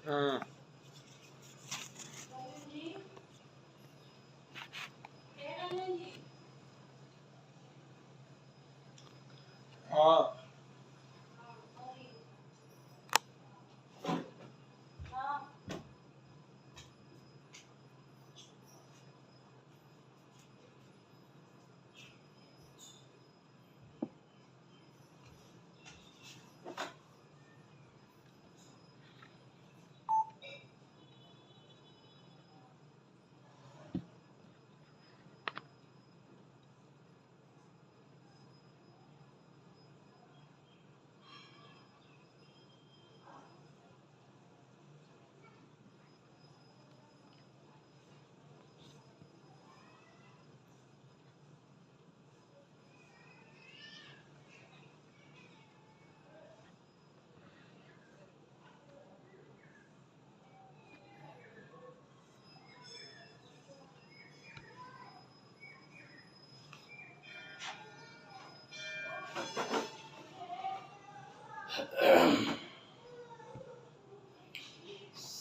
हाँ हाँ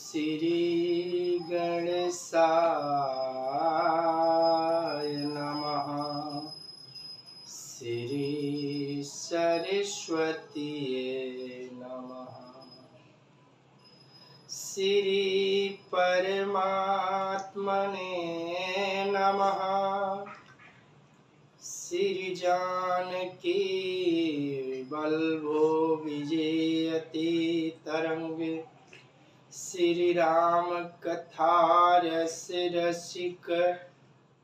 श्री गणेशाय नमः। श्री सरस्वती नमः। श्री परमात्मने नमः। श्री जानकी वल्लभो विजयति तरंग। श्री राम कथा रसिक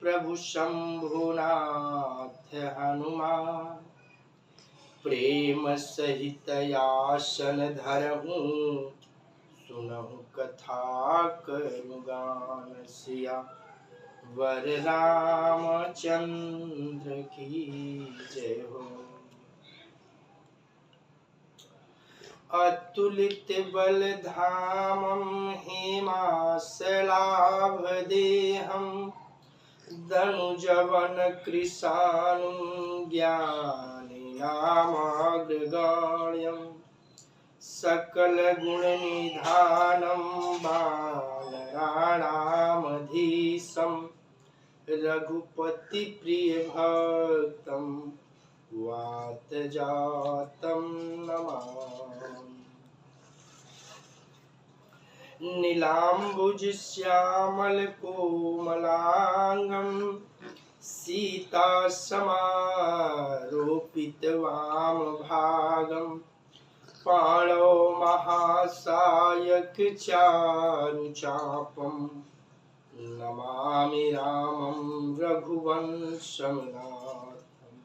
प्रभु शंभुनाथ हनुमान। प्रेम सहित आसन धरहूँ सुनहु कथा करुँ गान। सिया वर रामचंद्र की जय हो। अतुलित बल धामं हेमासलाभदेहं। धनुजवन कृशानं ज्ञानिनामाग्रगण्यं। सकल गुण निधानं वानराणामधीशं। रघुपति प्रिय भक्तं वातजातं नमामि। नीलाम्बुज श्यामल कोमलांगं। सीता समारोपित वाम भागं। पाणौ महासायक चारुचापं। नमामि रामं रघुवंशनाथं।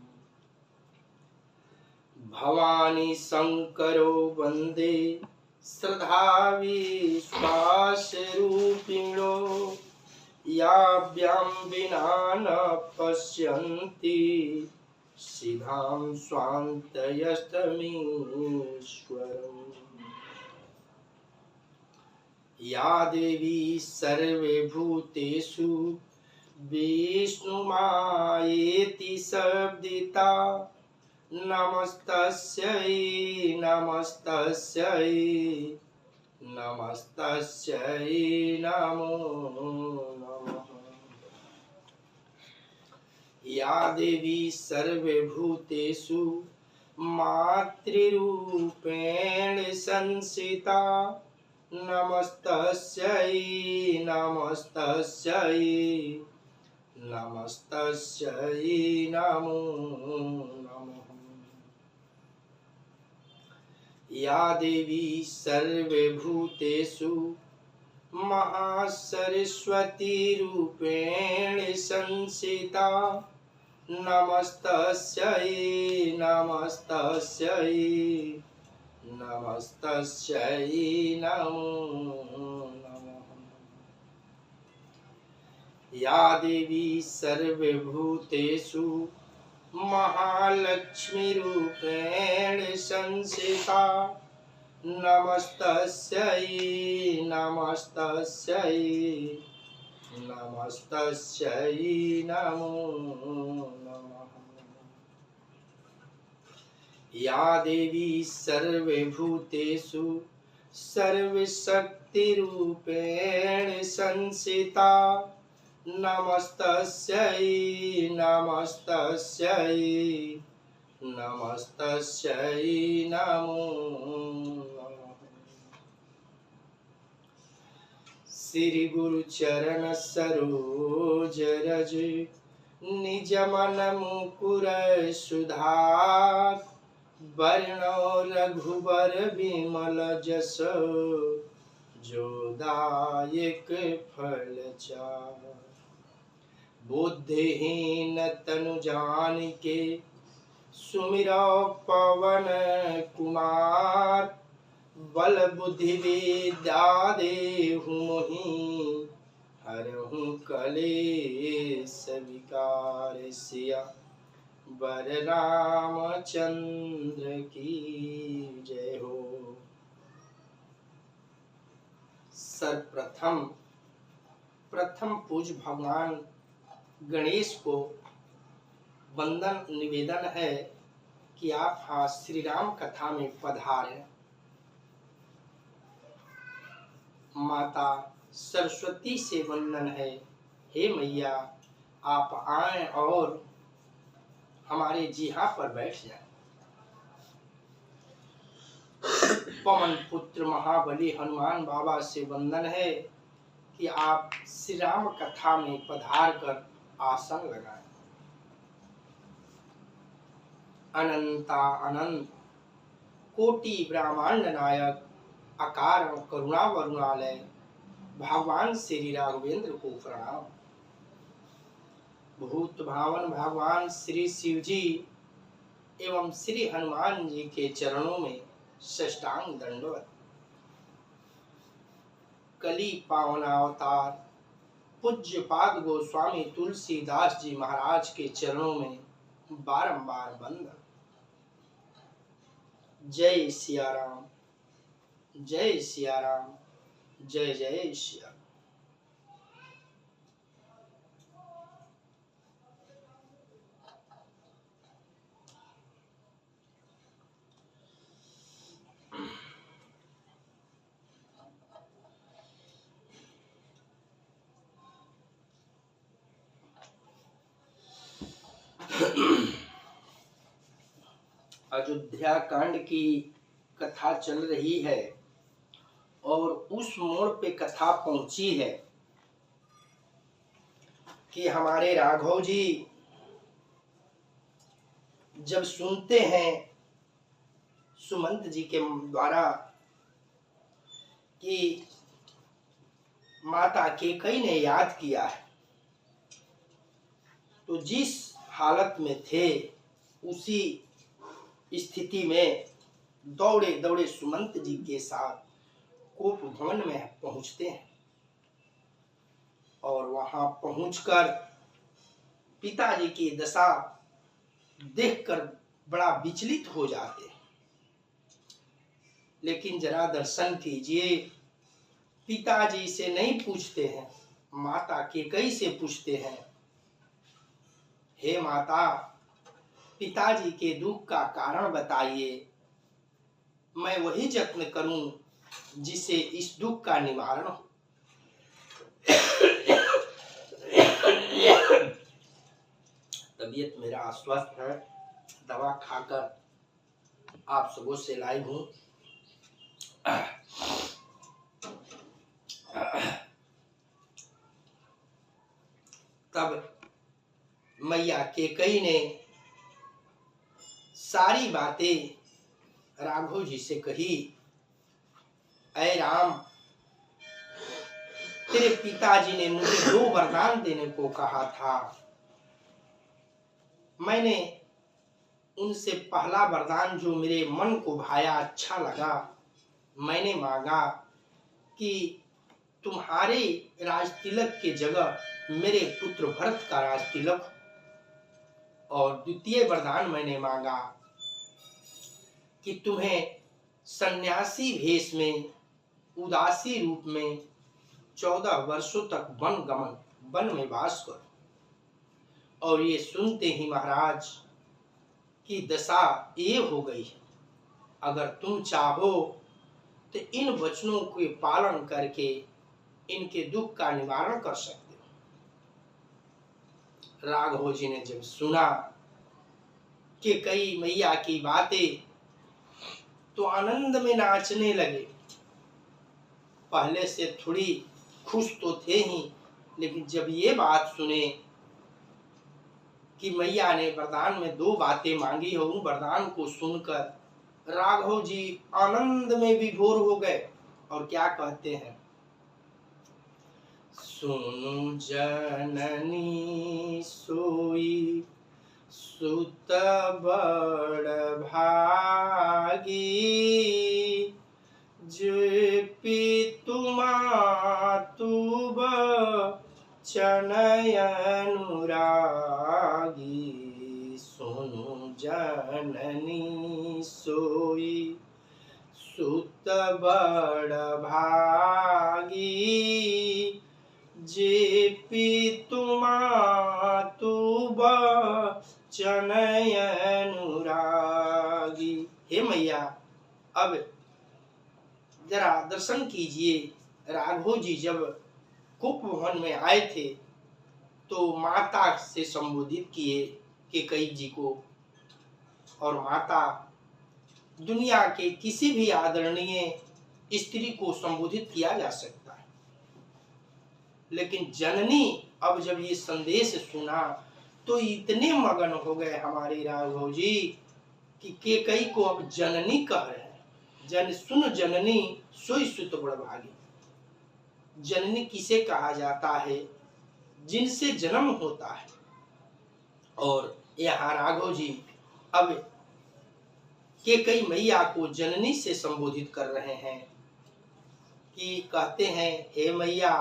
भवानी शंकरो वंदे श्रद्धा विश्वासरूपिणो। याभ्यां विना न पश्यन्ति सिद्धां स्वान्तयस्तमीश्वरम्। या देवी सर्वभूतेषु विष्णुमायेति शब्दिता। नमस्तस्यै नमस्तस्यै नमस्तस्यै नमो नमः। या देवी सर्वभूतेषु मातृरूपेण संस्थिता। नमस्तस्यै नमस्तस्यै नमस्तस्यै नमो नमः। या देवी सर्वभूतेषु महासरस्वती रूपेण संस्थिता। नमस्तस्यै नमस्तस्यै नमस्तस्यै नमो नमः। या देवी सर्वभूतेषु महालक्ष्मी रूपेण संस्थिता। नमस्तस्यै नमस्तस्यै नमस्तस्यै नमो नमः। या देवी सर्वभूतेषु सर्वशक्ति रूपेण संसिता नमस्तस्यै नमस्तस्यै नमस्तस्यै नमो नमः। श्री गुरु चरण सरोज रज निज मन मुकुर सुधार वर्णो रघुबर विमल जस जोदायक फल चार। बुद्धिहीन तनु जानिके सुमिरो पवन कुमार बल बुद्धि विद्या देहु मोहि हरहु कलेश विकार। सिया वर रामचंद्र की जय हो। सर्वप्रथम पूज्य भगवान गणेश को वंदन निवेदन है कि आप हाँ श्री राम कथा में पधारें। माता सरस्वती से वंदन है, हे मैया आप आए और हमारे जिहा पर बैठ जाए। पवन पुत्र महाबली हनुमान बाबा से वंदन है कि आप श्री राम कथा में पधार कर आसन लगाएं। अनंता अनंत कोटि ब्रह्मांड नायक अकार करुणा वरुणालय भगवान श्री राघवेंद्र को प्रणाम। भूत भावन भगवान श्री शिव जी एवं श्री हनुमान जी के चरणों में साष्टांग दंडवत। कली पावन अवतार पूज्य पाद गोस्वामी तुलसीदास जी महाराज के चरणों में बारंबार वंदन। जय सिया राम, जय सिया राम, जय जय सिया। अयोध्या कांड की कथा चल रही है और उस मोड़ पे कथा पहुंची है कि हमारे राघव जी जब सुनते हैं सुमंत जी के द्वारा कि माता कैकेयी ने याद किया है, तो जिस हालत में थे उसी स्थिति में दौड़े दौड़े सुमंत जी के साथ कोप भवन में पहुंचते हैं और वहां पहुंचकर पिताजी की दशा देखकर बड़ा विचलित हो जाते हैं। लेकिन जरा दर्शन कीजिए, पिताजी से नहीं पूछते हैं, माता कैकेयी से पूछते हैं, हे माता पिताजी के दुख का कारण बताइए, मैं वही यत्न करूं जिससे इस दुख का निवारण हो। तबीयत मेरा अस्वस्थ है, दवा खाकर आप सबों से लाइव हूं। तब मैया कैकेयी ने सारी बातें राघव जी से कही। ऐ राम, तेरे पिताजी ने मुझे 2 वरदान देने को कहा था। मैंने उनसे पहला वरदान जो मेरे मन को भाया, अच्छा लगा, मैंने मांगा कि तुम्हारे राज तिलक के जगह मेरे पुत्र भरत का राज तिलक। और द्वितीय वरदान मैंने मांगा कि तुम्हें सन्यासी भेष में उदासी रूप में 14 वर्षों तक वन में वास करो। और ये सुनते ही महाराज की दशा ये हो गई है, अगर तुम चाहो तो इन वचनों के पालन करके इनके दुख का निवारण कर सकते हो। राघव जी ने जब सुना कि कई मैया की बातें तो आनंद में नाचने लगे। पहले से थोड़ी खुश तो थे ही, लेकिन जब ये बात सुने कि मैया ने वरदान में 2 बातें मांगी हो, उन वरदान को सुनकर राघव जी आनंद में विभोर हो गए। और क्या कहते हैं, सुनु जननी सोई सुत बड़ भागी, जे पितु मातु बचन अनुरागी। सुनु जननी सोई सुत बड़ भागी, जे पितु मातु बचन अनुरागी। हे मैया, अब जरा दर्शन कीजिए। राघव जी जब कुपवन में आए थे तो माता से संबोधित किए कैकेयी जी को, और माता दुनिया के किसी भी आदरणीय स्त्री को संबोधित किया जा सकता है, लेकिन जननी अब जब ये संदेश सुना तो इतने मगन हो गए हमारे राघव जी कि कैकेयी को अब जननी कह रहे हैं। जन सुन जननी सोई सुत बड़ भागी। जननी किसे कहा जाता है? जिनसे जन्म होता है। और यहाँ राघव जी अब कैकेयी मैया को जननी से संबोधित कर रहे हैं कि कहते हैं, हे मैया,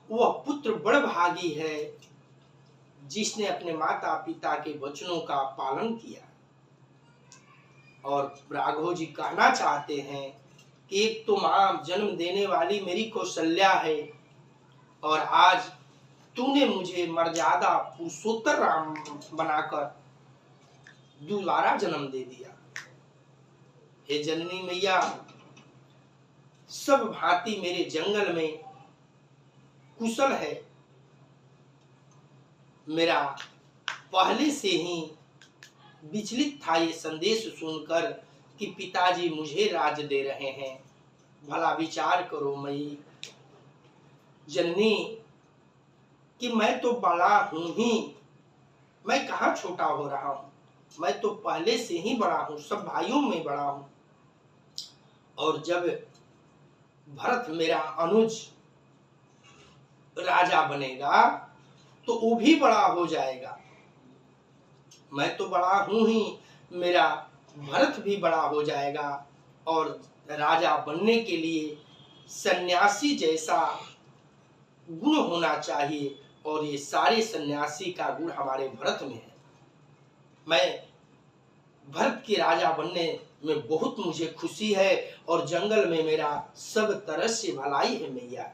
वह पुत्र बड़ भागी है जिसने अपने माता पिता के वचनों का पालन किया। और राघव जी कहना चाहते हैं कि एक तो मां जन्म देने वाली मेरी कौशल्या है, और आज तूने मुझे मर्यादा पुरुषोत्तर राम बनाकर दोबारा जन्म दे दिया। हे जननी मैया, सब भांति मेरे जंगल में कुशल है। मेरा पहले से ही विचलित था ये संदेश सुनकर कि पिताजी मुझे राज दे रहे हैं। भला विचार करो मई जननी कि मैं तो बड़ा हूं ही, मैं कहाँ छोटा हो रहा हूं, मैं तो पहले से ही बड़ा हूं, सब भाइयों में बड़ा हूं। और जब भरत मेरा अनुज राजा बनेगा तो वो भी बड़ा हो जाएगा। मैं तो बड़ा हूं ही, मेरा भरत भी बड़ा हो जाएगा। और राजा बनने के लिए सन्यासी जैसा गुण होना चाहिए, और ये सारे सन्यासी का गुण हमारे भरत में है। मैं भरत के राजा बनने में बहुत मुझे खुशी है, और जंगल में मेरा सब तरह से भलाई है मैया।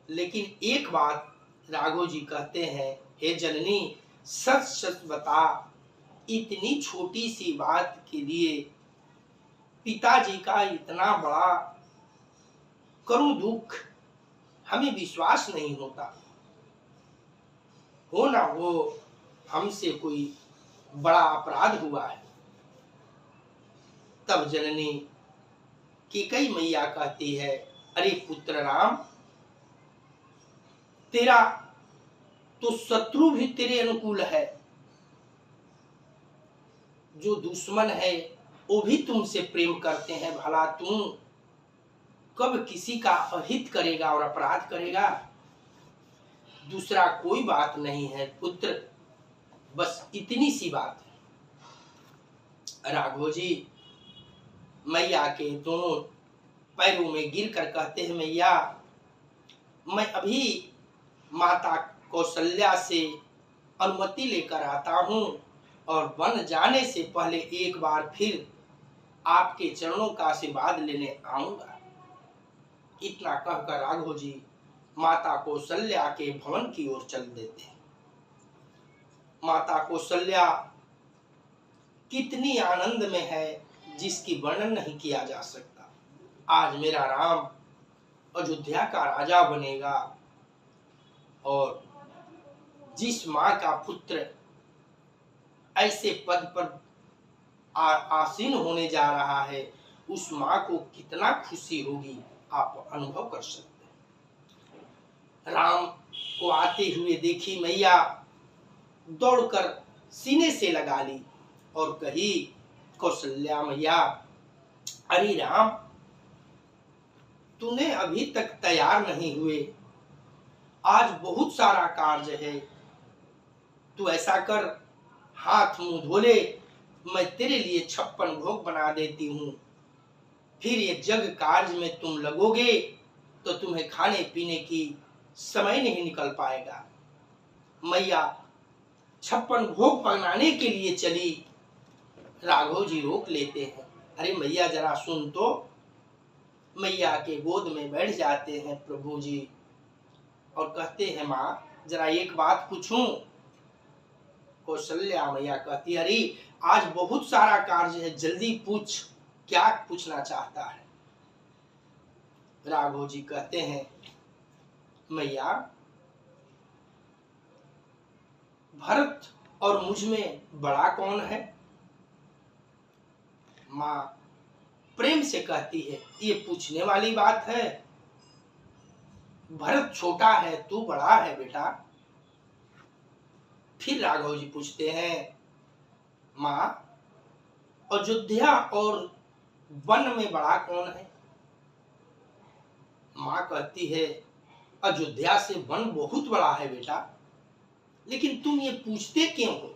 लेकिन एक बात राघव जी कहते हैं, हे जननी, सच सच बता, इतनी छोटी सी बात के लिए पिताजी का इतना बड़ा करुण दुख हमें विश्वास नहीं होता। हो ना वो हमसे कोई बड़ा अपराध हुआ है। तब जननी कैकेयी मैया कहती है, अरे पुत्र राम, तेरा तो शत्रु भी तेरे अनुकूल है, जो दुश्मन है वो भी तुमसे प्रेम करते हैं। भला तुम कब किसी का अहित करेगा और अपराध करेगा? दूसरा कोई बात नहीं है पुत्र, बस इतनी सी बात है। राघव जी मैया के दोनों पैरों में गिरकर कहते हैं, मैया, मैं अभी माता कौशल्या से अनुमति लेकर आता हूं, और वन जाने से पहले एक बार फिर आपके चरणों का आशीर्वाद लेने आऊंगा। इतना कहकर राघव जी माता कौशल्या के भवन की ओर चल देते हैं। माता कौशल्या कितनी आनंद में है, जिसकी वर्णन नहीं किया जा सकता। आज मेरा राम अयोध्या का राजा बनेगा और जिस माँ का पुत्र ऐसे पद पर आसीन होने जा रहा है, उस माँ को कितना खुशी होगी आप अनुभव कर सकते हैं। राम को आते हुए देखी मैया दौड़कर सीने से लगा ली और कही, कौशल्या मैया, अरे राम, तूने अभी तक तैयार नहीं हुए, आज बहुत सारा कार्य है, तू ऐसा कर, हाथ मुंह धो ले, मैं तेरे लिए 56 भोग बना देती हूँ, फिर ये जग कार्य में तुम लगोगे तो तुम्हें खाने पीने की समय नहीं निकल पाएगा। मैया 56 भोग बनाने के लिए चली। राघव जी रोक लेते हैं, अरे मैया जरा सुन तो। मैया के गोद में बैठ जाते हैं प्रभु जी और कहते हैं, माँ जरा एक बात पूछूं। कौशल्या मैया कहती, अरे आज बहुत सारा कार्य है, जल्दी पूछ, क्या पूछना चाहता है। राघव जी कहते हैं, मैया भरत और मुझ में बड़ा कौन है। माँ प्रेम से कहती है, ये पूछने वाली बात है, भरत छोटा है, तू बड़ा है बेटा। फिर राघव जी पूछते हैं, माँ अयोध्या और वन में बड़ा कौन है। माँ कहती है, अयोध्या से वन बहुत बड़ा है बेटा, लेकिन तुम ये पूछते क्यों हो।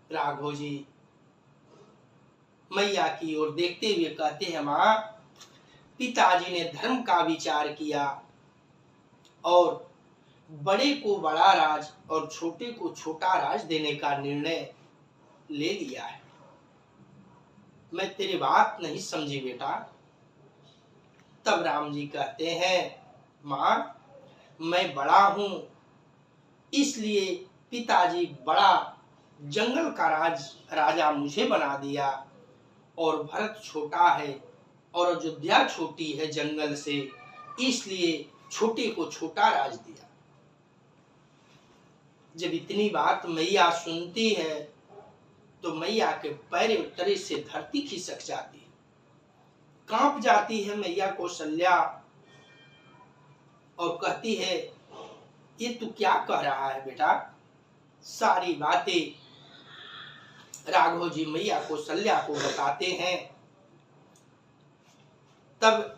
राघव जी मैया की ओर देखते हुए कहते हैं, माँ पिताजी ने धर्म का विचार किया और बड़े को बड़ा राज और छोटे को छोटा राज देने का निर्णय ले लिया है। मैं तेरी बात नहीं समझी बेटा। तब राम जी कहते हैं, माँ मैं बड़ा हूं, इसलिए पिताजी बड़ा जंगल का राजा मुझे बना दिया और भरत छोटा है और अयोध्या छोटी है जंगल से, इसलिए छोटे को छोटा राज दिया। जब इतनी बात मैया सुनती है तो मैया के पैर तले से धरती खिसक जाती है, कांप जाती है मैया कौशल्या और कहती है, ये तू क्या कह रहा है बेटा। सारी बातें राघव जी मैया कौशल्या को बताते हैं। तब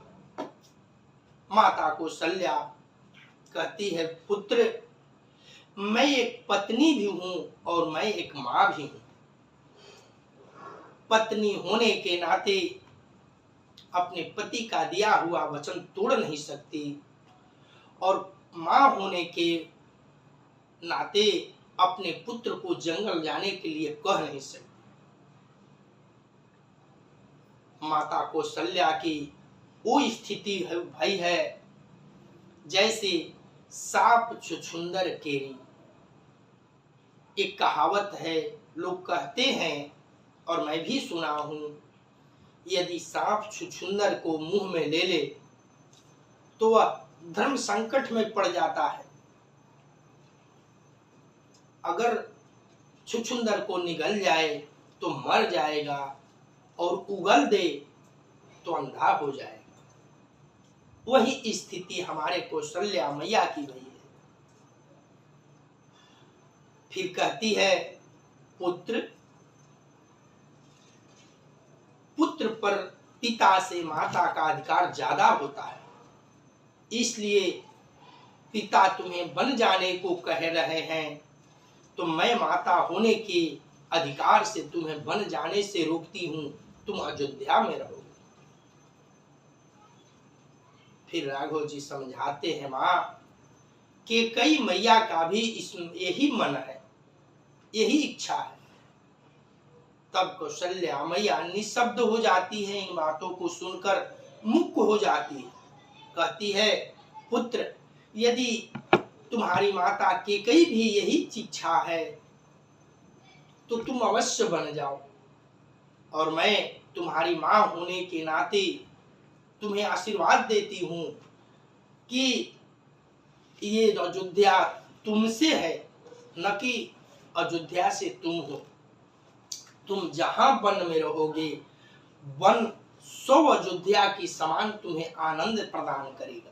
माता कौशल्या कहती है, पुत्र मैं एक पत्नी भी हूं और मैं एक मां भी हूं। पत्नी होने के नाते अपने पति का दिया हुआ वचन तोड़ नहीं सकती और मां होने के नाते अपने पुत्र को जंगल जाने के लिए कह नहीं सकती। माता कौशल्या की वो स्थिति भई है जैसे सांप छुछुंदर केरी। एक कहावत है, लोग कहते हैं और मैं भी सुना हूं, यदि सांप छुछुंदर को मुंह में ले ले तो वह धर्म संकट में पड़ जाता है, अगर छुछुंदर को निगल जाए तो मर जाएगा और उगल दे तो अंधा हो जाएगा। वही स्थिति हमारे कौशल्या मैया की हुई है। फिर कहती है, पुत्र पर पिता से माता का अधिकार ज्यादा होता है, इसलिए पिता तुम्हें बन जाने को कह रहे हैं तो मैं माता होने के अधिकार से तुम्हें बन जाने से रोकती हूं, तुम अयोध्या में रहोगे। फिर राघव जी समझाते हैं, मां कि कई मैया का भी इसमें यही मन है, यही इच्छा है। तब कौशल्या मैया निशब्द हो जाती है, इन बातों को सुनकर मुक्त हो जाती है। कहती है, पुत्र यदि तुम्हारी माता केकई भी यही इच्छा है तो तुम अवश्य बन जाओ। और मैं तुम्हारी माँ होने के नाते तुम्हें आशीर्वाद देती हूँ कि ये अयोध्या तुमसे है, न कि अयोध्या से तुम हो। तुम जहां वन में रहोगे, वन सौ अयोध्या की समान तुम्हें आनंद प्रदान करेगा,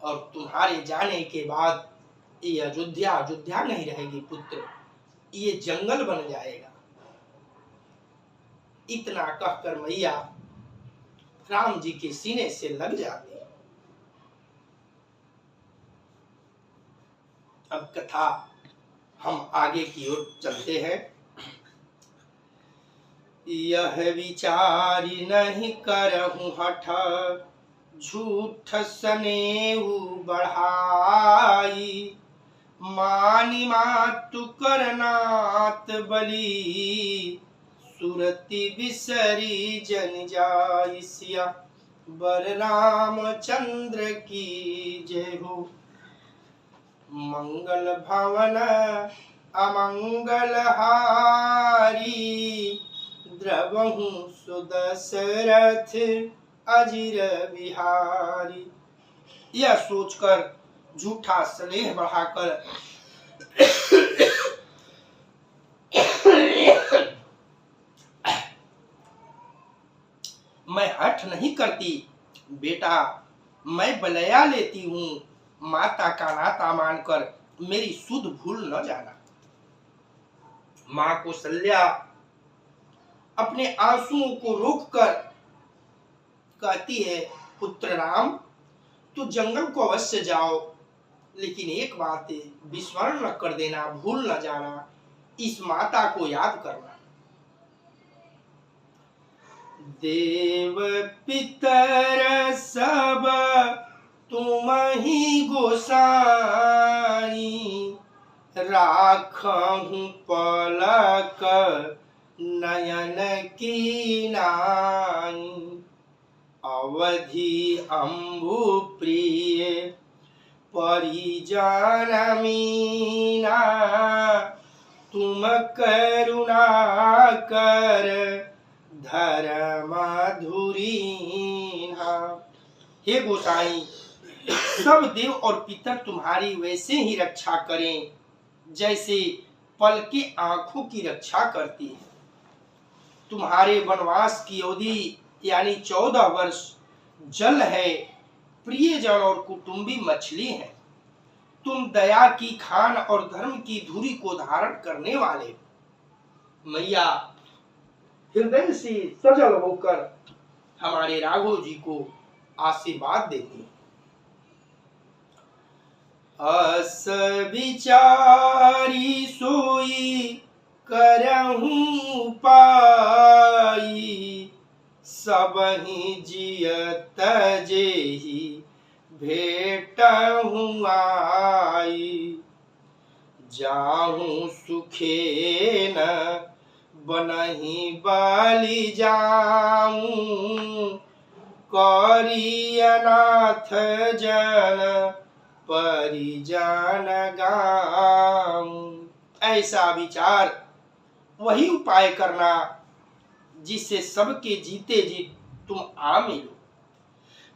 और तुम्हारे जाने के बाद ये अयोध्या अयोध्या नहीं रहेगी पुत्र, ये जंगल बन जाएगा। इतना कहकर मैया राम जी के सीने से लग जाती है। अब कथा हम आगे की ओर चलते हैं। यह विचारी नहीं करहूं हठ, झूठ सनेऊ बढ़ाई। मानी मातु करनात बली, सुरति बिसरी जन जाई सिया। बर रामचंद्र की जय हो। मंगल भवन अमंगल हारी, द्रवहु सुदशरथ अजिर बिहारी। यह सोचकर झूठा स्नेह बढ़ाकर मैं हठ नहीं करती बेटा, मैं बलया लेती हूँ। माता का नाता मानकर मेरी सुध भूल न जाना। माँ कौशल्या अपने आंसुओं को रोककर कहती है, पुत्र राम तू जंगल को अवश्य जाओ, लेकिन एक बात विस्मरण न कर देना, भूल न जाना, इस माता को याद करना। देव पितर सब तुम ही गोसाई, राखहूं पलक नयन की नाई। अवधि अम्बु प्रिय परिजन मीना, तुम करुणा कर धर्म धुरीना। हे गोसाई, सब देव और पितर तुम्हारी वैसे ही रक्षा करें जैसे पल की आंखों की रक्षा करती है। तुम्हारे वनवास की अवधि यानी 14 वर्ष जल है, प्रियजन और कुटुंबी मछली है। तुम दया की खान और धर्म की धुरी को धारण करने वाले। मैया हृदय से सजल होकर हमारे राघव जी को आशीर्वाद देती। अस विचारी सोई करहूं पाई, सबहि जियत जेहि भेटहूं आई। जाहूं सुखे न बनहि बलि जाऊं, करी अनाथ जन परिजन गाऊं। ऐसा विचार वही उपाय करना जिससे सबके जीते जी तुम आ मिलो।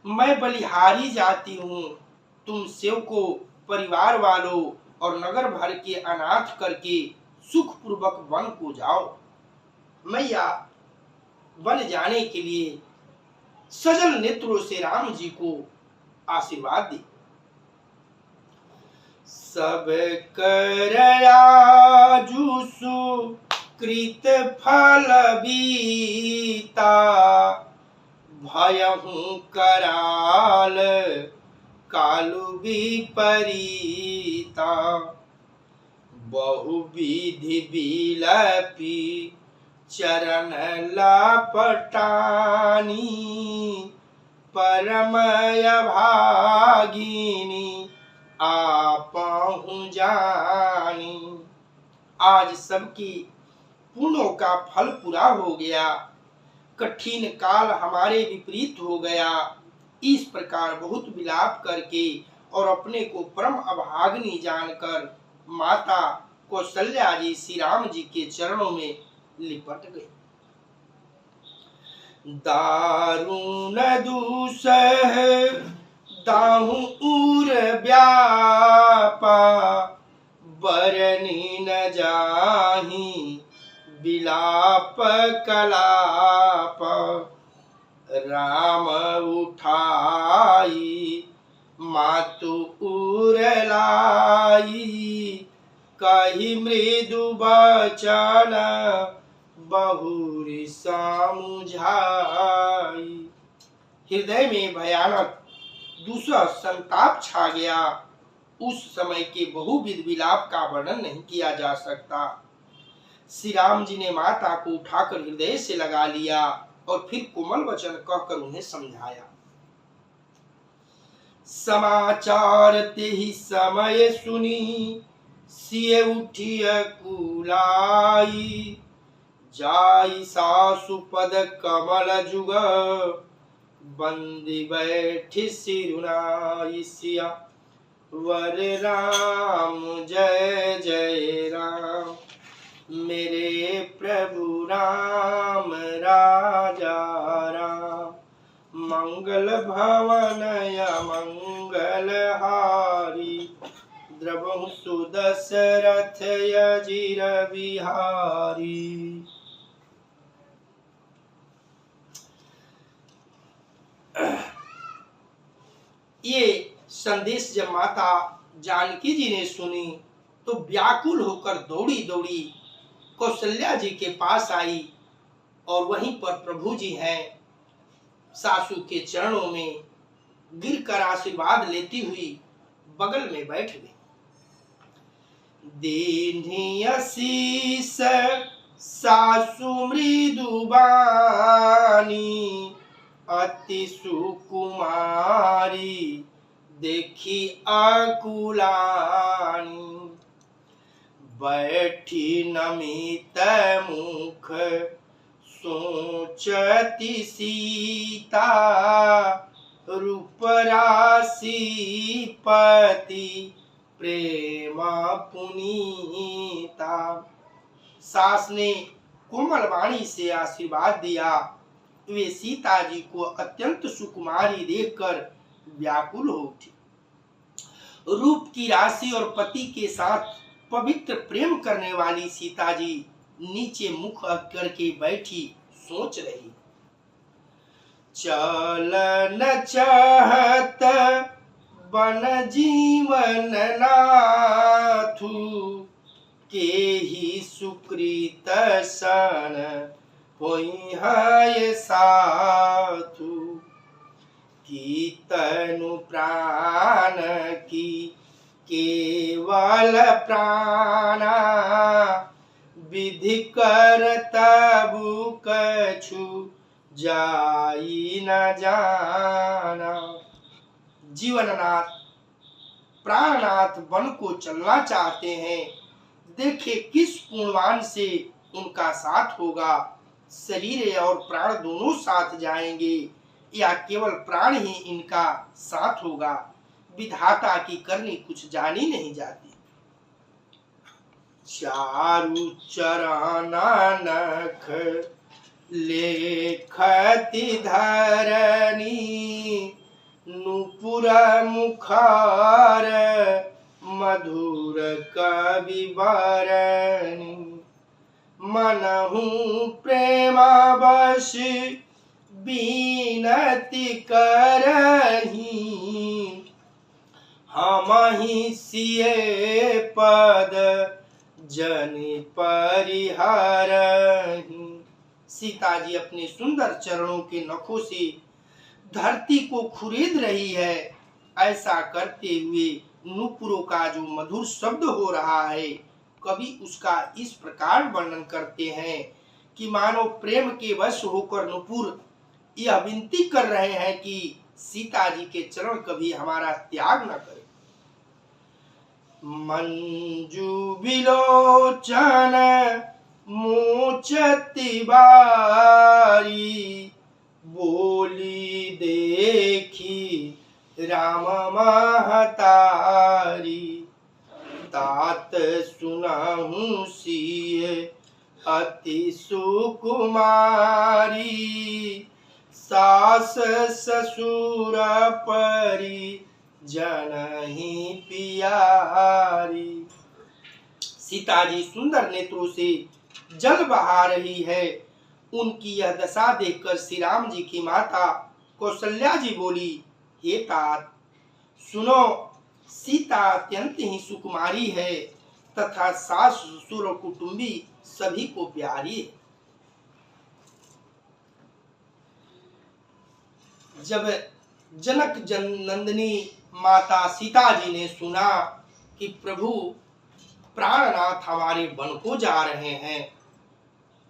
मैं बलिहारी जाती हूँ, तुम सेवकों, परिवार वालों और नगर भर के अनाथ करके सुख पूर्वक वन को जाओ। मैया वन जाने के लिए सजल नेत्रों से राम जी को आशीर्वाद दी। सब कर आजु कृत फल बीता, भयहु कराल कालु विपरीता। बहुविधि बिलपी चरण लपटानी, परमय भागिनी आपहु जानी। आज सबकी पुण्यों का फल पूरा हो गया, कठिन काल हमारे विपरीत हो गया। इस प्रकार बहुत विलाप करके और अपने को परम अभागिनी जानकर माता कौशल्या जी श्री राम जी के चरणों में लिपट गई। दारुण दूसह दाहु उर व्यापा, बरनी न जाहि बिलाप कलाप। राम उठाई मातु उर लाई, कही मृदु बचन बहुरी समुझाई। हृदय में भयानक दूसरा संताप छा गया। उस समय के बहुविध विलाप का वर्णन नहीं किया जा सकता। श्री राम जी ने माता को उठाकर हृदय से लगा लिया और फिर कोमल वचन कहकर उन्हें समझाया। समाचार ते ही समय सुनी, सिए उठिय कुलाई। जाई सासु पद कमल जुग, बंदी बैठी सिरुनाई। सिया वर राम जय जय राम, मेरे प्रभु राम राजा राम। मंगल भवन मंगल हारी, द्रवहु सुदशरथ अजिर बिहारी। ये संदेश जब माता जानकी जी ने सुनी तो व्याकुल होकर दौड़ी दौड़ी कौशल्या जी के पास आई और वहीं पर प्रभु जी हैं, सासू के चरणों में गिरकर आशीर्वाद लेती हुई बगल में बैठ गई। दीन्ही आशीष सासु मृदु बानी, अति सुकुमारी देखी अकुलानी। बैठी नमित मुख सोचती सीता, रूप राशि पति प्रेम पुनीता। सास ने कोमल वाणी से आशीर्वाद दिया। वे सीता जी को अत्यंत सुकुमारी देखकर व्याकुल हो उठी। रूप की राशि और पति के साथ पवित्र प्रेम करने वाली सीता जी नीचे मुख करके बैठी सोच रही। चलन चाहत बन जीवन नाथु, के ही सुकृत सन होई है साथु। की तनु प्राण की केवल प्राणा, विधि कर तबु कछु जाई न जाना। जीवननाथ प्राणनाथ वन को चलना चाहते हैं, देखे किस पुण्यवान से उनका साथ होगा। शरीर और प्राण दोनों साथ जाएंगे या केवल प्राण ही इनका साथ होगा। विधाता की करनी कुछ जानी नहीं जाती। चारु चरण नख लेखति धरनी, नुपुर मुखार मधुर कवि बरनी। मनहु प्रेमावश बीनति करही, हमहि सिए पद जनि परिहरहि। सीता जी अपने सुंदर चरणों के नखों से धरती को खुरेद रही है। ऐसा करते हुए नूपुरों का जो मधुर शब्द हो रहा है, कवि उसका इस प्रकार वर्णन करते हैं कि मानो प्रेम के वश होकर नूपुर यह विनती कर रहे हैं कि सीता जी के चरण कभी हमारा त्याग न करें। मंजू विलोचन मोचति बारी, बोली देखी राम महतारी। तात सुनहु सिए अति सुकुमारी, सास ससुर परी जनहि पियारी। सीता जी सुंदर नेत्रों से जल बहा रही है। उनकी यह दशा देखकर श्री राम जी की माता कौशल्या जी बोली, हे तात सुनो, सीता अत्यंत ही सुकुमारी है तथा सास ससुर और कुटुंबी सभी को प्यारी है। जब जनक नंदिनी माता सीता जी ने सुना कि प्रभु प्राणनाथ हमारे वन को जा रहे हैं,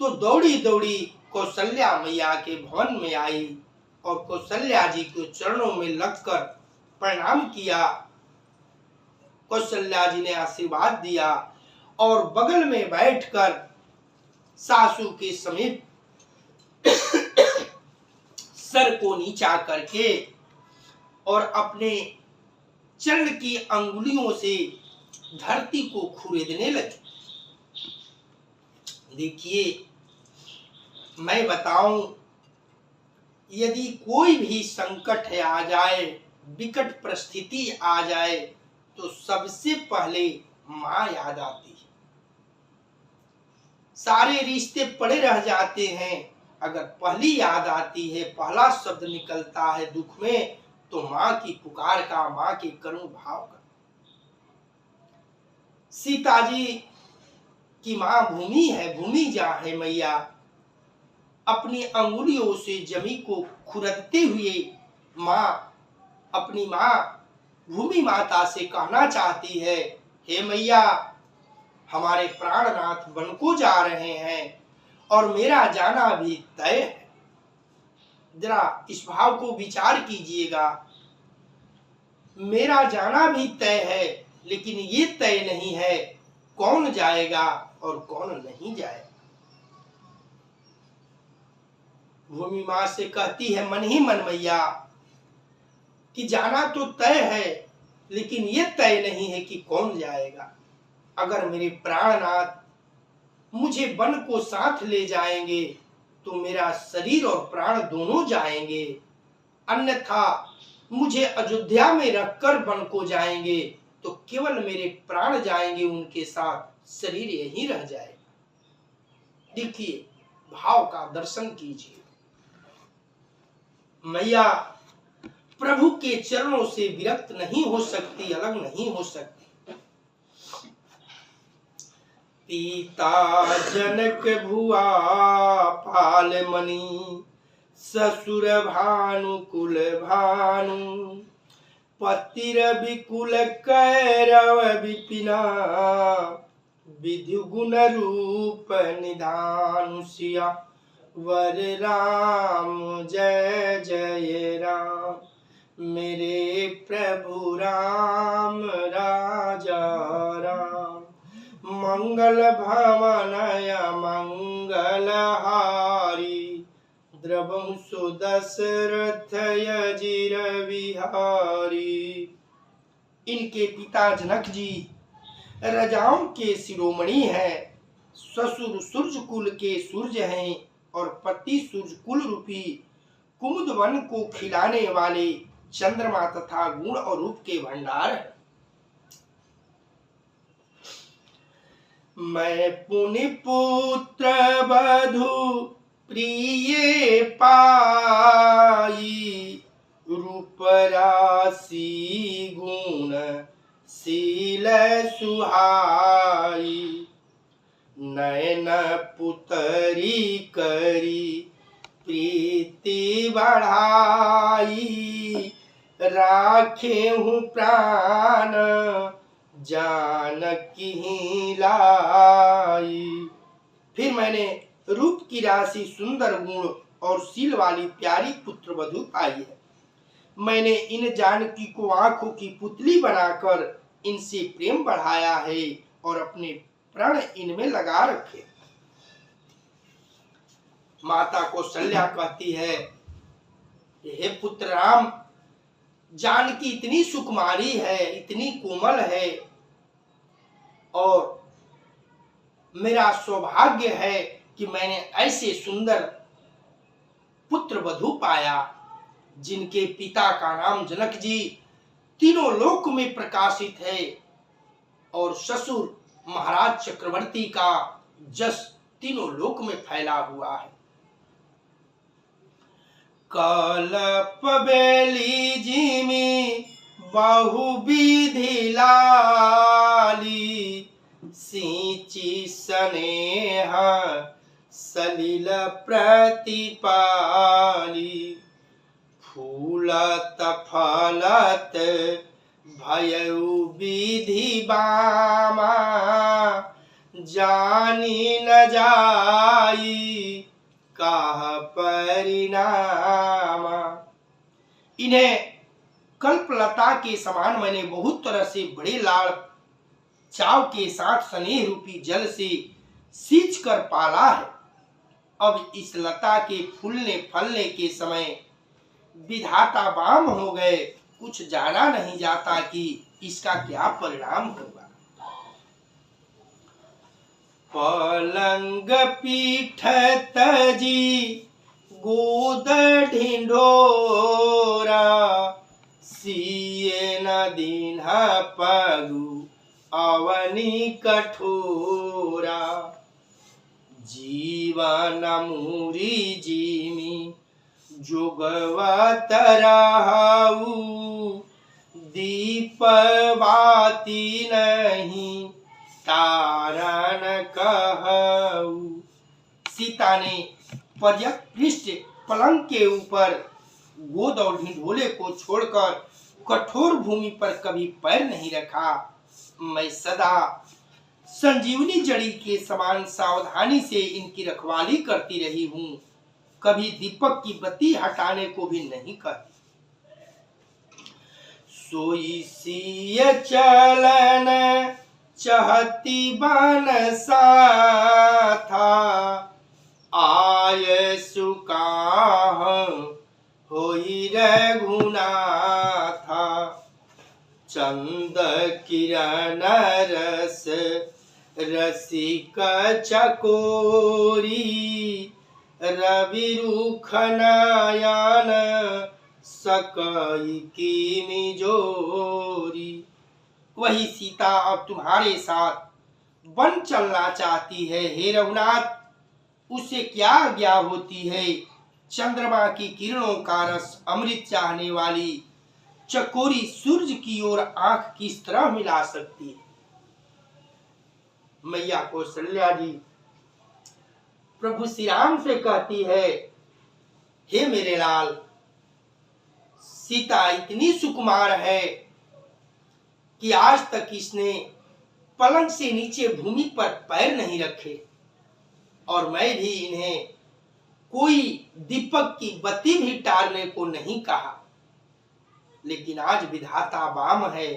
तो दौड़ी दौड़ी कौशल्या मैया के भवन में आई और कौशल्या जी के चरणों में लगकर प्रणाम किया। कौशल्या जी ने आशीर्वाद दिया और बगल में बैठकर सासू के समीप सर को नीचा करके और अपने चरण की अंगुलियों से धरती को खुरेदने लगे। देखिए, मैं बताऊं, यदि कोई भी संकट आ जाए, विकट परिस्थिति आ जाए, तो सबसे पहले मां याद आती है। सारे रिश्ते पड़े रह जाते हैं, अगर पहली याद आती है, पहला शब्द निकलता है दुख में, तो मां की पुकार का, मां के करुण भाव का। सीता जी की मां भूमि है, भूमि जा है मैया। अपनी अंगुलियों से जमी को खुरदते हुए मां, अपनी मां भूमि माता से कहना चाहती है, हे मैया, हमारे प्राणनाथ वन को जा रहे हैं और मेरा जाना भी तय है। जरा इस भाव को विचार कीजिएगा। मेरा जाना भी तय है, लेकिन ये तय नहीं है कौन जाएगा और कौन नहीं जाएगा। भूमि मां से कहती है मन ही मन मैया कि जाना तो तय है, लेकिन ये तय नहीं है कि कौन जाएगा। अगर मेरे प्राणनाथ मुझे वन को साथ ले जाएंगे तो मेरा शरीर और प्राण दोनों जाएंगे, अन्यथा मुझे अयोध्या में रखकर वन को जाएंगे तो केवल मेरे प्राण जाएंगे, उनके साथ शरीर यहीं रह जाएगा। देखिए, भाव का दर्शन कीजिए। मैया प्रभु के चरणों से विरक्त नहीं हो सकती, अलग नहीं हो सकती। पिता जनक भुआ पाल मणि, ससुर भानु कुल भानु, पतिर विकुल कैरव विपिना, विधु गुण रूप निधानु सिया वर राम जय जय राम। मेरे प्रभु राम राजा राम, मंगल भवनय मंगल हारी, द्रवहु सुदशरथ यजिर विहारी। इनके पिता जनक जी राजाओं के शिरोमणि हैं, ससुर सूर्य कुल के सूर्य हैं और पति सूर्य कुल रूपी कुमुद वन को खिलाने वाले चंद्रमा तथा गुण और रूप के भंडार है। मैं पुनि पुत्र वधु प्रिय पाई, रूप राशि गुण शील सुहाई, नयन पुतरी करी प्रीति बढ़ाई, राखे हूँ प्राण जानकी लाई। फिर मैंने रूप की राशि, सुंदर गुण और शील वाली प्यारी पुत्र वधु पाई है। मैंने इन जानकी को आंखों की पुतली बनाकर इनसे प्रेम बढ़ाया है और अपने प्राण इनमें लगा रखे। माता कौशल्या कहती है, हे पुत्र राम, जानकी इतनी सुकुमारी है, इतनी कोमल है और मेरा सौभाग्य है कि मैंने ऐसे सुंदर पुत्र वधू पाया, जिनके पिता का नाम जनक जी तीनों लोक में प्रकाशित है और ससुर महाराज चक्रवर्ती का जस तीनों लोक में फैला हुआ है। कलप बेली जिमी बहु विधि लाली, सिंची स्नेह सलिल प्रतिपाली, फूलत फलत भयउ विधि बामा, जानी न जाई काह परिणामा। इन्हें कल्पलता के समान मैंने बहुत तरह से बड़े लाड़ चाव के साथ स्नेह रूपी जल से सींच कर पाला है। अब इस लता के फूलने फलने के समय विधाता बाम हो गए, कुछ जाना नहीं जाता कि इसका क्या परिणाम होगा। पलंग पीठ तजी गोद ढिंढोरा, सिए न दीन्हा पगु अवनी कठोरा, जीवन मूरी जीमी जोगवत रहू, दीप बाती नहीं तारण कहू। सीता ने पर्यक पृष्ठ पलंग के ऊपर गोद और ढिंढोले को छोड़कर कठोर भूमि पर कभी पैर नहीं रखा। मैं सदा संजीवनी जड़ी के समान सावधानी से इनकी रखवाली करती रही हूँ, कभी दीपक की बत्ती हटाने को भी नहीं कहती। सोई सिय चलन चहती बन साथा, आय सुकाह होई रघुनाथा, चंद किरण रस रसिक चकोरी, रवि रुख नयन सकई की जोरी। वही सीता अब तुम्हारे साथ वन चलना चाहती है। हे रघुनाथ, उसे क्या आज्ञा होती है? चंद्रमा की किरणों का रस अमृत चाहने वाली चकोरी सूरज की ओर आंख किस तरह मिला सकती है? मैया कौशल्या जी प्रभु श्री राम से कहती है, हे मेरे लाल, सीता इतनी सुकुमार है कि आज तक इसने पलंग से नीचे भूमि पर पैर नहीं रखे, और मैं भी इन्हें कोई दीपक की बत्ती भी टारने को नहीं कहा। लेकिन आज विधाता बाम है,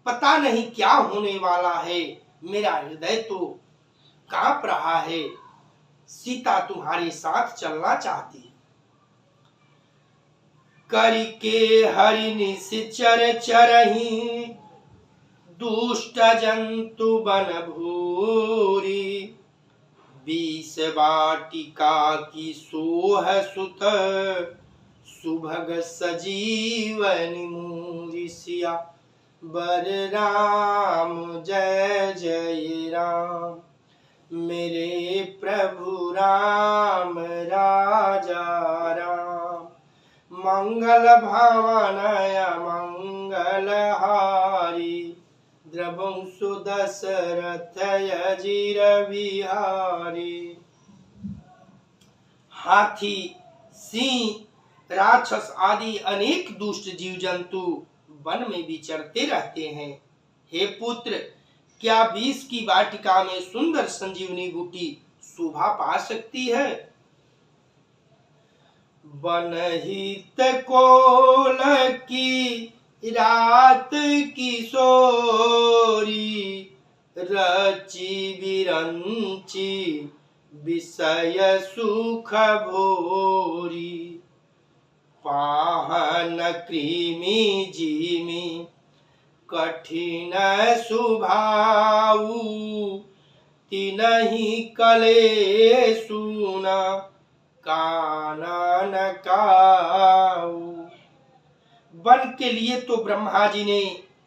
पता नहीं क्या होने वाला है। मेरा हृदय तो कांप रहा है। सीता तुम्हारे साथ चलना चाहती है। करके हरि निश्चर चरही, दुष्ट जंतु बन भूरी, 20 वाटिका की सोह सुत, सुभग सजीवनि मूरी। सिया बर राम जय जय राम, मेरे प्रभु राम राजा राम। मंगल भावनय मंगल हारी, द्रवंसु दशरथ अजीर बिहारी। हाथी, सिंह, राक्षस आदि अनेक दुष्ट जीव जंतु वन में विचरते रहते हैं। हे पुत्र, क्या 20 की वाटिका में सुंदर संजीवनी बूटी शोभा पा सकती है? बनहित कोल की रात किशोरी, रची विरंची विषय सुख भोरी। पाहन कृमि जिमि कठिन सुभाऊ, तिनहि कले सुना कानन काऊ। वन के लिए तो ब्रह्मा जी ने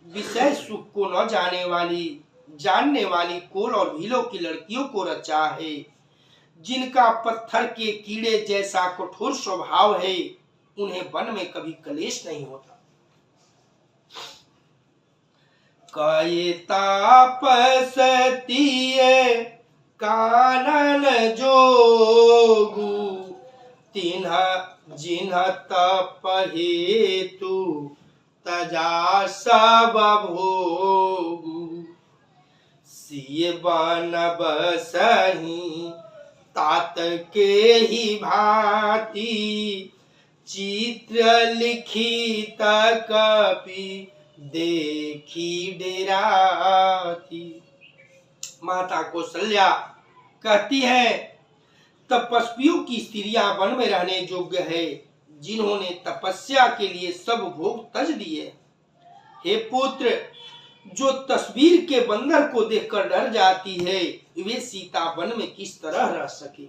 विषय सुख को न जानने वाली कोल और भीलों की लड़कियों को रचा है, जिनका पत्थर के कीड़े जैसा कठोर स्वभाव है। उन्हें वन में कभी कलेश नहीं होता। कये तापसतीये कानन जोगु, जिन्ह तप हेतु तजा सब भोगु। सिय बन बसहि तात के ही भांति, चित्र लिखित कपि देखी डेराती। माता कौशल्या कहती है, तपस्वियों की स्त्रियां वन में रहने योग्य है, जिन्होंने तपस्या के लिए सब भोग तज दिए। हे पुत्र, जो तस्वीर के बंदर को देखकर डर जाती है, वे सीता वन में किस तरह रह सके।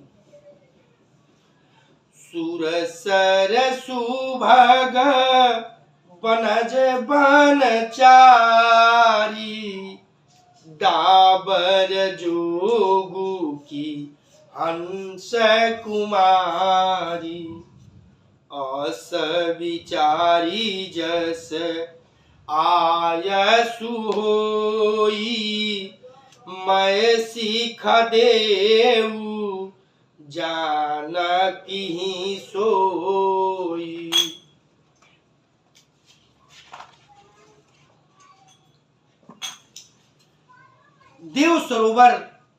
सुरसर सुभग बनज बनचारी, डाबर जोगु की हंस कुमारी। अस विचारी जस आयसु होई, मैं सीख देऊ जानकी सोई। देव सरोवर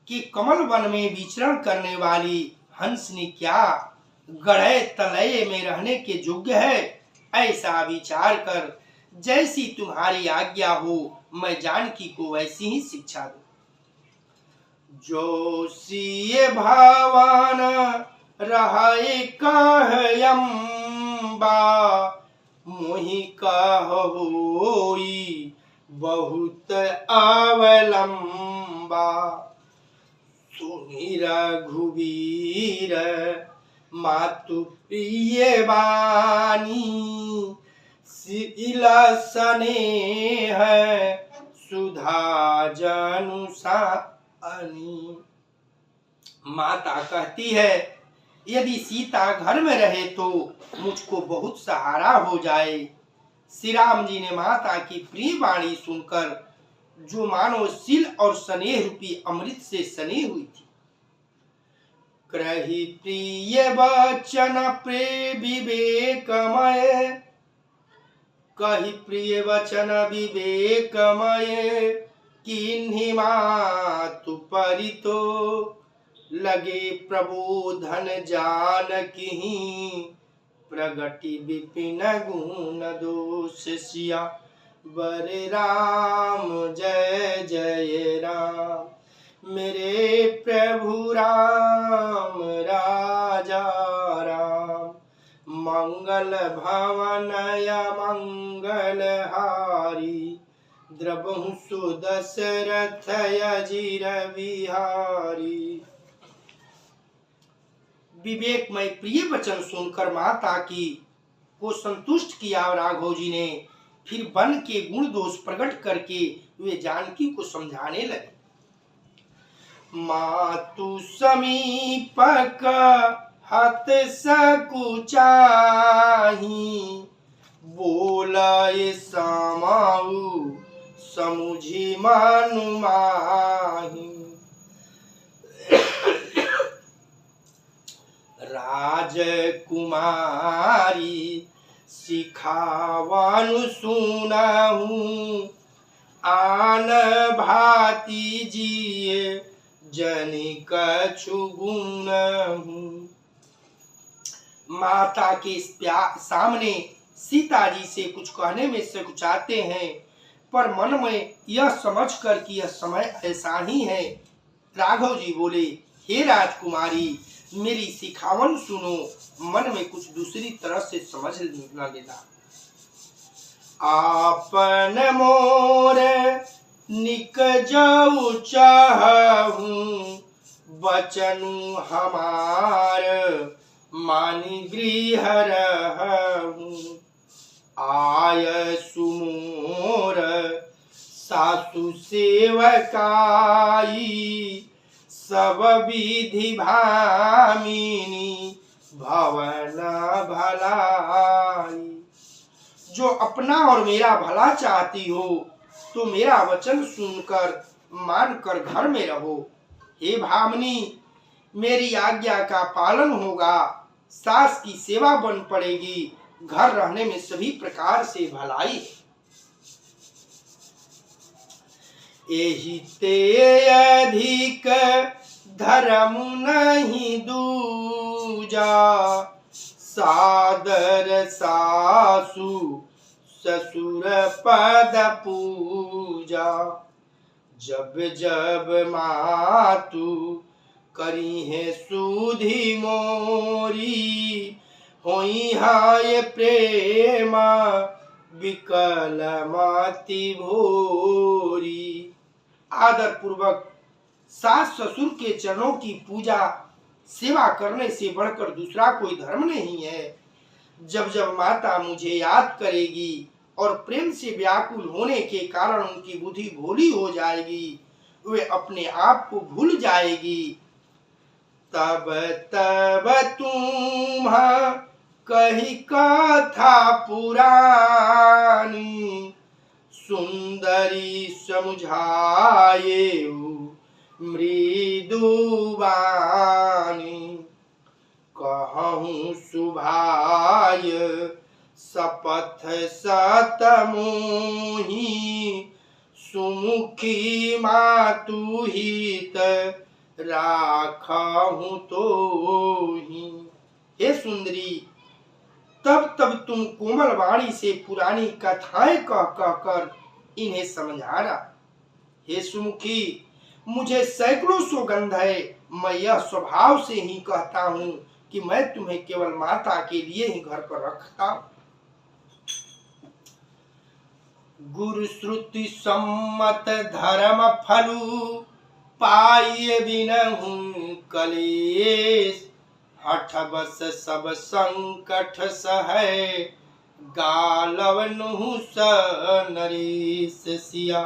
के कमल वन में विचरण करने वाली हंसनी क्या गढ़े तलय में रहने के योग्य है। ऐसा विचार कर जैसी तुम्हारी आज्ञा हो, मैं जानकी को वैसी ही शिक्षा दूं। जो सिय भावन रहे कहयम्बा, मोहि कह होई बहुत अवलंबा। सुनि रघुवीर मातु प्रिय बानी, शीला स्नेह सुधा जनु सानी। माता कहती है, यदि सीता घर में रहे तो मुझको बहुत सहारा हो जाए। श्री राम जी ने माता की प्रिय वाणी सुनकर, जो मानो शील और स्नेह रूपी अमृत से सनी हुई थी, कहि प्रिय वचन प्रिय विवेकमय, कहि प्रिय वचन विवेकमय। किन्हि मातु परितो लगे प्रबोधन जानकी, प्रगति विपिन गुण दोष सिया वर राम जय जय राम। मेरे प्रभु राम राजा राम, मंगल भवनय मंगल हारी। द्रवहु सुदशरथ अजीर बिहारी। विवेकमय प्रिय वचन सुनकर माता की को संतुष्ट किया राघव जी ने। फिर वन के गुण दोष प्रकट करके वे जानकी को समझाने लगे। मातु समीप हत सकुचाही, बोलाए समाऊ समुझी मानु माही। राजकुमारी सिखावनु सुनाहू, आन भाती जिये जनि कछु गुणहू। माता के सामने सीता जी से कुछ कहने में सकुचाते हैं, पर मन में यह समझकर कि यह समय ऐसा ही है, राघव जी बोले, हे राजकुमारी, मेरी सिखावन सुनो, मन में कुछ दूसरी तरह से समझ न लेना। आपन मोर निक जाऊ चाहूं, बचनु हमार मानि गृह रहूं। आय सुमोर सासु सेवकाई, सब विधि भामिनी भवन भलाई। जो अपना और मेरा भला चाहती हो तो मेरा वचन सुनकर मानकर घर में रहो। हे भामिनी, मेरी आज्ञा का पालन होगा, सास की सेवा बन पड़ेगी, घर रहने में सभी प्रकार से भलाई है। एहि ते अधिक धर्म नहीं दूजा, सादर सासु ससुर पद पूजा। जब जब मातु करी है सुधि मोरी, होई हाय प्रेम विकल माति भोरी। आदर पूर्वक सास ससुर के चरणों की पूजा सेवा करने से बढ़कर दूसरा कोई धर्म नहीं है। जब जब माता मुझे याद करेगी और प्रेम से व्याकुल होने के कारण उनकी बुद्धि भोली हो जाएगी, वे अपने आप को भूल जाएगी। तब तब तुम कही कथा पुरानी, सुंदरी समझाए मृदुबानी। कहूँ सुभाय शपथ सतमोही, सुमुखी मातु हित राखहूँ तोही। हे सुंदरी, तब तब तुम कोमल वाणी से पुरानी कथाएं कह कहकर इन्हें समझाना। हे सुमुखी, मुझे सैकड़ों सौगंध है, मैं यह स्वभाव से ही कहता हूँ कि मैं तुम्हें केवल माता के लिए ही घर पर रखता हूँ। गुरु श्रुति सम्मत धर्म फलु, पाइए बिनहुँ कलेश। हठ बस सब संकट सहे, गालवनु स नरेश। सिया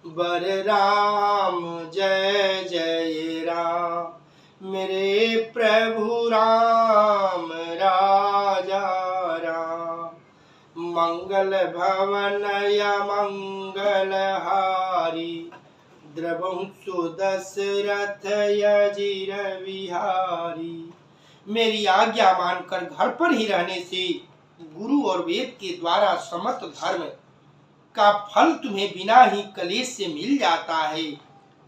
बर राम जय जय राम, मेरे प्रभु राम राजा राम। मंगल भवन या मंगल हारी, द्रवहु सुदशरथ यजीर विहारी। मेरी आज्ञा मानकर घर पर ही रहने से गुरु और वेद के द्वारा सम्मत धर्म का फल तुम्हें बिना ही कलेश से मिल जाता है,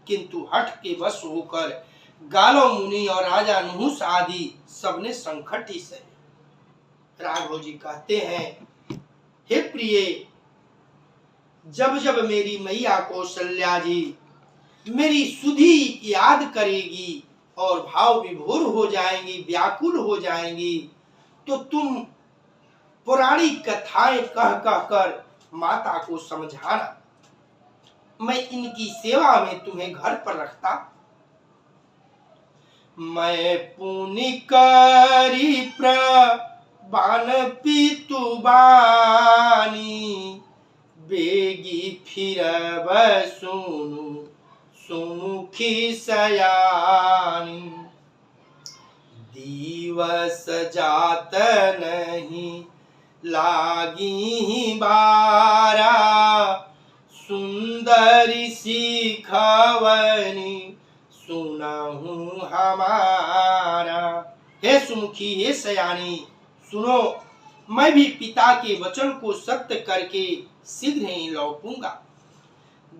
किंतु हठ के वश होकर गालो मुनि और राजा नहुस आदि सबने संकट ही सहे। राघव जी कहते हैं, हे प्रिय, जब जब मेरी मैया कौशल्या जी मेरी सुधि याद करेगी और भाव विभोर हो जाएंगी, व्याकुल हो जाएंगी, तो तुम पौराणिक कथाएं कह कह कर माता को समझाना। मैं इनकी सेवा में तुम्हें घर पर रखता। मैं पुनि करी प्रबान पितु बानी, बेगी फिरब सुनु सुमुखी सयानी। दिवस जात नहीं लागी बारा, सुंदरी सिखवनी सुनहु हमारा। हे सुमुखी, हे सयानी, सुनो, मैं भी पिता के वचन को सत्य करके शीघ्र ही लौटूंगा।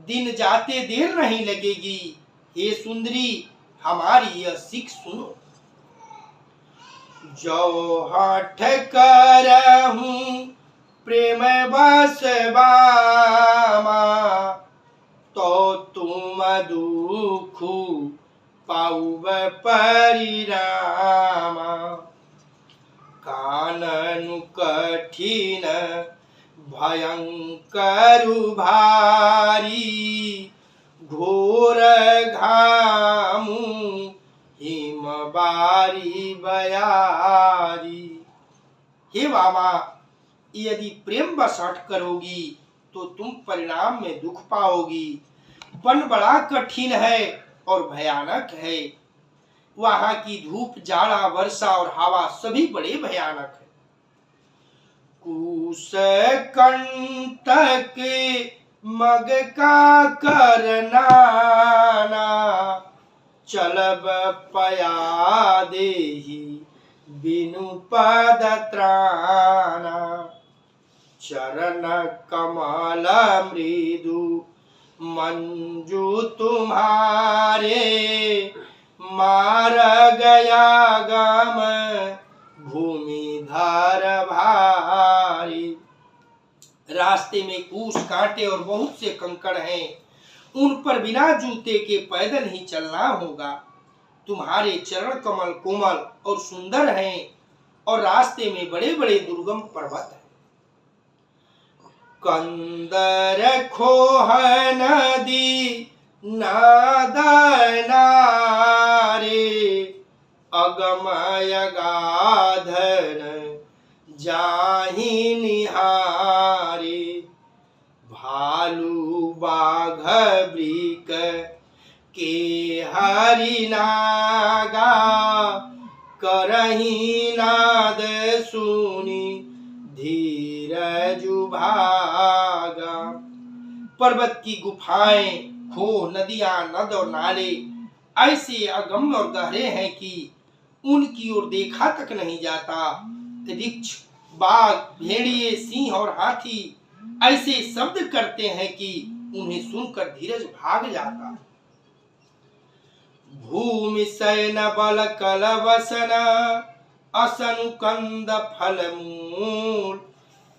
दिन जाते देर नहीं लगेगी। हे सुंदरी, हमारी यह सीख सुनो। जो हठ करहूं प्रेम बस बामा, तो तुम दुख पाउब परिरामा। काननु कठिन भयंकर भारी, घोर घामु हिम बारी बयारी। हे वामा, यदि प्रेम बस हट करोगी तो तुम परिणाम में दुख पाओगी। वन बड़ा कठिन है और भयानक है। वहां की धूप, जाड़ा, वर्षा और हवा सभी बड़े भयानक है। कुश कंटक मग का करनाना, चलब पया देहि बिनु पद त्राणा। चरण कमल मृदु मंजू तुम्हारे, मार गया गम भूमि धर भारी। रास्ते में कूश, कांटे और बहुत से कंकड़ हैं। उन पर बिना जूते के पैदल ही चलना होगा। तुम्हारे चरण कमल कोमल और सुंदर हैं और रास्ते में बड़े बड़े दुर्गम पर्वत हैं। कंदर खोह नदी नादनारे, अगमय गाधन जाहि निहारे। भालू बाघ वृक के हरि नागा, करही नाद सुनी धीरजु भागा। पर्वत की गुफाएं, खो, नदियां, नद और नाले ऐसे अगम्य और गहरे हैं कि उनकी ओर देखा तक नहीं जाता। वृक्ष, बाघ, भेड़िए, सिंह और हाथी ऐसे शब्द करते हैं कि उन्हें सुनकर धीरज भाग जाता। भूमि शयन बल कल वसन, असनु कंद फल मूल।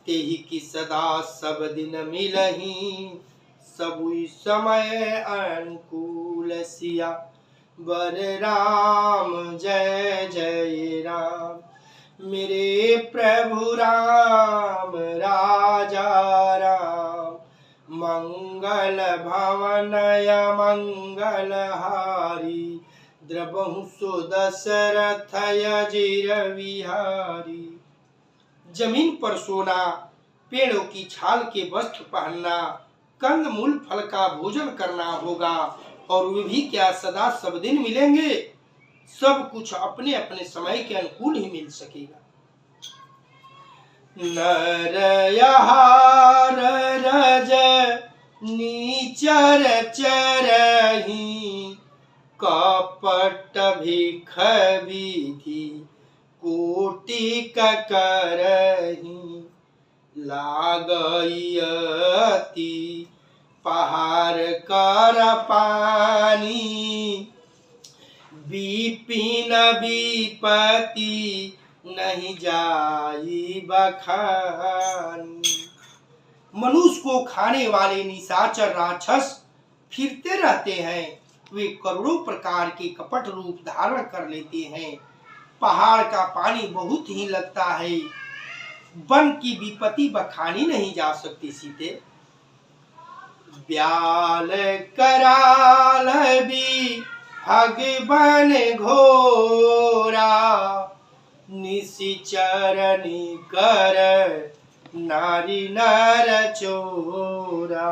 तेहि की सदा सब दिन मिलही, सबुई समय अनुकूल। सिया बर राम जय जय राम, मेरे प्रभु राम राजा राम। मंगल भवनय मंगल हारी, द्रबहु सो दशरथ अजिर विहारी। जमीन पर सोना, पेड़ों की छाल के वस्त्र पहनना, कंद मूल फल का भोजन करना होगा। और वे भी क्या सदा सब दिन मिलेंगे? सब कुछ अपने अपने समय के अनुकूल ही मिल सकेगा। नरयहार रज नीचर चरही, कपट भिख विधि कोटि करही। लागई अति पहाड़ कर पानी, विपिन विपति नहीं जाई बखानी। मनुष्य को खाने वाले निशाचर राक्षस फिरते रहते हैं। वे करोड़ों प्रकार के कपट रूप धारण कर लेते हैं। पहाड़ का पानी बहुत ही लगता है। वन की विपत्ति बखानी नहीं जा सकती। सीते ब्याल कराल भी भगवन घोरा, निशिचरनी कर नारी नर चोरा।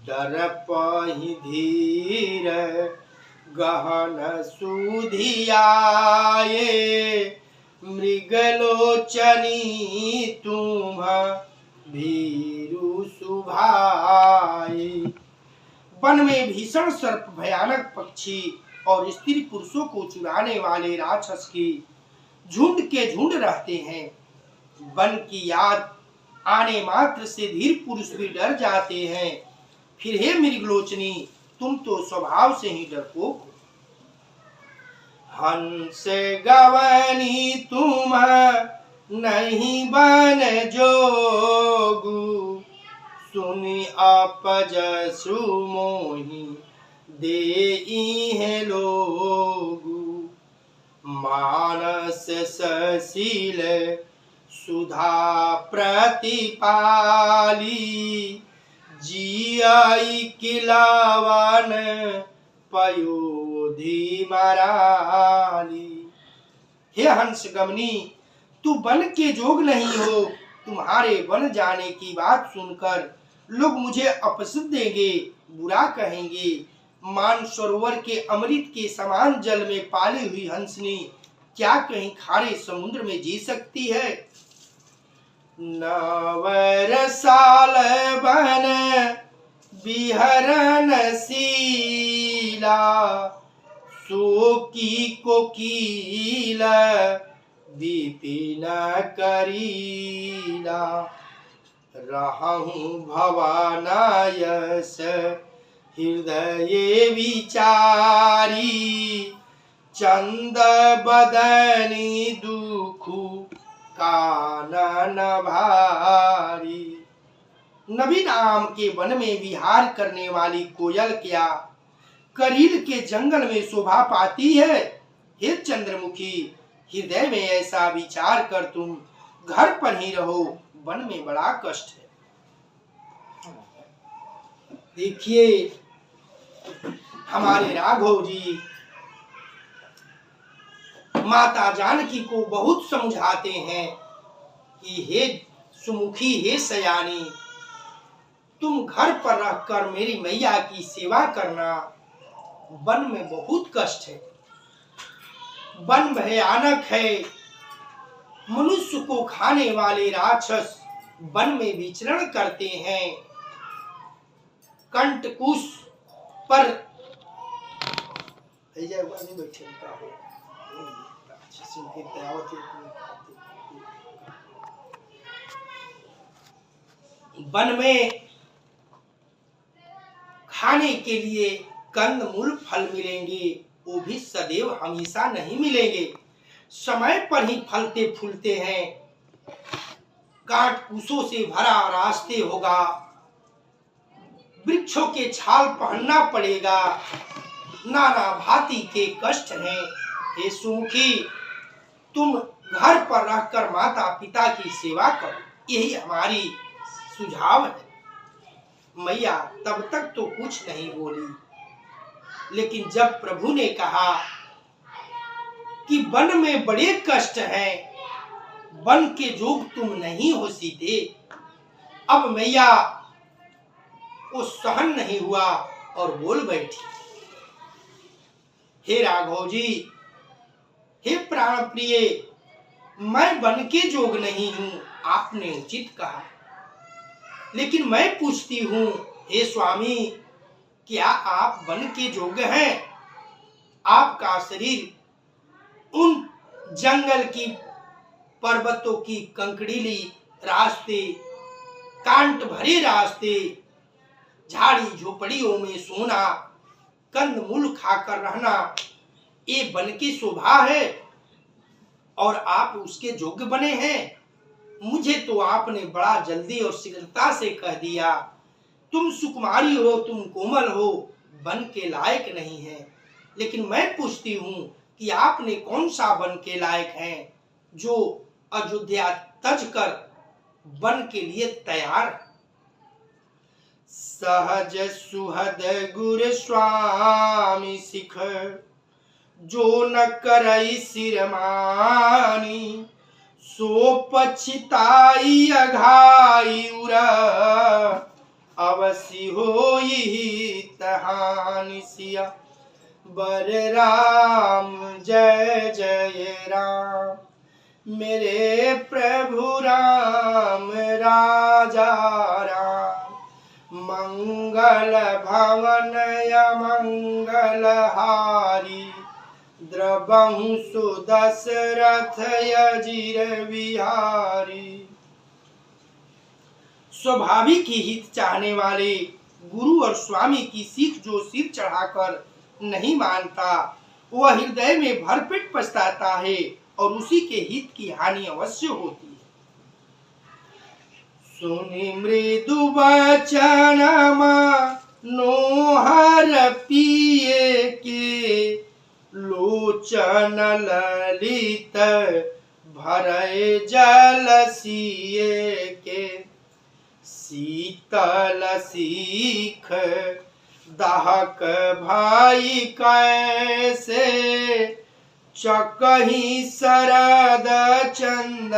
डर पहि धीर गहन सुधियाए, मृगलोचनी तुम भीरु सुभाए। वन में भीषण सर्प, भयानक पक्षी और स्त्री पुरुषों को चुराने वाले राक्षस के झुंड के झुंड रहते हैं। वन की याद आने मात्र से धीर पुरुष भी डर जाते हैं। फिर हे मृगलोचनी, तुम तो स्वभाव से ही डरपोक हो। हंस गवनी तुम नहीं बन जोगु, सुनि अपजसु मोहि देई है लोगु। मानस सशील सुधा प्रतिपाली, जियाई किलावन पयोधि मराली। हे हंस गमनी, तू बन के जोग नहीं हो। तुम्हारे बन जाने की बात सुनकर लोग मुझे अपशब्द देंगे, बुरा कहेंगे। मानसरोवर के अमृत के समान जल में पाली हुई हंसनी क्या कहीं खारे समुद्र में जी सकती है? नवरसाल बन बिहरन शीला, शोकी कोकिल विपिन करीला। रहूं भवानायस हृदय विचारी, चंद बदनी दुखु कानन भारी। नबी नाम के वन में विहार करने वाली कोयल क्या करील के जंगल में शोभा पाती है? हे चंद्रमुखी, हृदय में ऐसा विचार कर तुम घर पर ही रहो, वन में बड़ा कष्ट है। देखिए हमारे राघव जी माता जानकी को बहुत समझाते हैं कि हे सुमुखी, हे सयानी, तुम घर पर रहकर मेरी मैया की सेवा करना। वन में बहुत कष्ट है, वन भयानक है। मनुष्य को खाने वाले राक्षस वन में विचरण करते हैं। कंटकुश पर बैठे वन में खाने के लिए कंदमूल फल मिलेंगे, वो भी सदैव हमेशा नहीं मिलेंगे। समय पर ही फलते फूलते हैं। कांट कुशों से भरा रास्ते होगा, वृक्षों के छाल पहनना पड़ेगा, नाना भांति के कष्ट हैं। हे सुमुखी, तुम घर पर रहकर माता पिता की सेवा करो, यही हमारी सुझाव है। मैया तब तक तो कुछ नहीं बोली, लेकिन जब प्रभु ने कहा कि वन में बड़े कष्ट हैं, वन के जोग तुम नहीं हो सीते, अब मैया को सहन नहीं हुआ और बोल बैठी। हे राघव जी, हे प्राण प्रिय, मैं वन के जोग नहीं हूं, आपने उचित कहा। लेकिन मैं पूछती हूं, हे स्वामी, क्या आप वन के जोग हैं? आपका शरीर उन जंगल की पर्वतों की कंकड़ीली रास्ते, कांट भरे रास्ते, झाड़ी झोपड़ियों में सोना, कंदमूल खाकर रहना, ये वन की शोभा है और आप उसके योग्य बने हैं। मुझे तो आपने बड़ा जल्दी और शीघ्रता से कह दिया, तुम सुकुमारी हो, तुम कोमल हो, वन के लायक नहीं है। लेकिन मैं पूछती हूँ कि आपने कौन सा वन के लायक हैं जो अयोध्या तज कर वन के लिए तैयार? सहज सुहद गुर स्वामी सिख, जो न करई सिरमानी, सो पछिताई अघाई उरा, अवसि होई तहानि सिया। बर राम जय जय राम, मेरे प्रभु राम राजा राम। मंगल भवन मंगल हारी, द्रवहु सुदशरथ अजिर विहारी। स्वाभाविक ही हित चाहने वाले गुरु और स्वामी की सीख जो सिर चढ़ाकर नहीं मानता, वह हृदय में भरपेट पछताता है और उसी के हित की हानि अवश्य होती है। सुनि मृदु वचन मनोहर पिए के, लोचन ललित भरय जल सिए के। शीतल सीख दाहक भाई कैसे चकही शरद चंद